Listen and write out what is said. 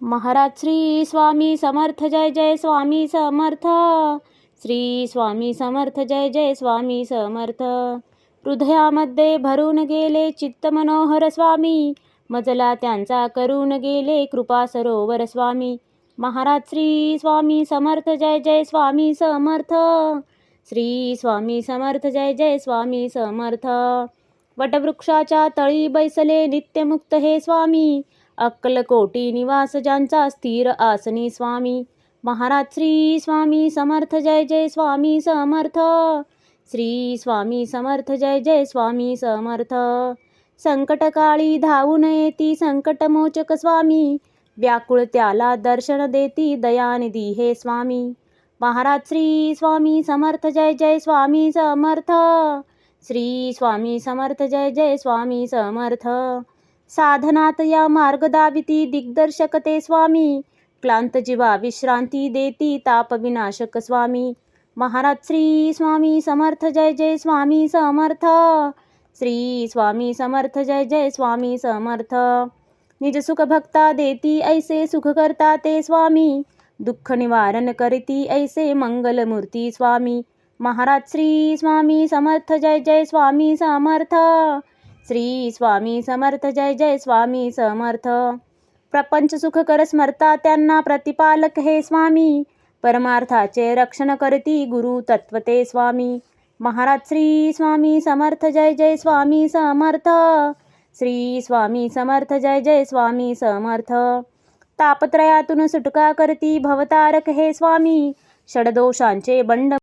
महाराज श्री स्वामी समर्थ जय जय स्वामी समर्थ. श्री स्वामी समर्थ जय जय स्वामी समर्थ. हृदयामध्ये भरून गेले चित्त मनोहर स्वामी, मजला त्यांचा करून गेले कृपा सरोवर स्वामी. महाराज श्री स्वामी समर्थ जय जय स्वामी समर्थ. श्री स्वामी समर्थ जय जय स्वामी समर्थ. वटवृक्षाच्या तळी बैसले नित्यमुक्त हे स्वामी, अक्कलकोटी निवास ज्यांचा स्थिर आसनी स्वामी. महाराज श्री स्वामी समर्थ जय जय स्वामी समर्थ. श्री स्वामी समर्थ जय जय स्वामी समर्थ. संकटकाळी धावून येती संकटमोचक स्वामी, व्याकुळ त्याला दर्शन देती दयानिधी हे स्वामी. महाराज श्री स्वामी समर्थ जय जय स्वामी समर्थ. श्री स्वामी समर्थ जय जय स्वामी समर्थ. साधनात या मार्ग दाविती दिग्दर्शक ते स्वामी, क्लांत जीवा विश्रांती देती ताप विनाशक स्वामी. महाराज श्री स्वामी समर्थ जय जय स्वामी समर्थ. श्री स्वामी समर्थ जय जय स्वामी समर्थ. निज सुख भक्ता देती ऐसे सुख करता ते स्वामी, दुःख निवारण करती ऐसे मंगलमूर्ती स्वामी. महाराज श्री स्वामी समर्थ जय जय स्वामी समर्थ. श्री स्वामी समर्थ जय जय स्वामी समर्थ. प्रपंच सुख कर स्मरता त्यांना प्रतिपालक हे स्वामी, परमार्थाचे रक्षण करती गुरु तत्वते स्वामी. महाराज श्री स्वामी समर्थ जय जय स्वामी समर्थ. श्री स्वामी समर्थ जय जय स्वामी समर्थ. तापत्रयातून सुटका करती भवतारक हे स्वामी, षडदोषांचे बंड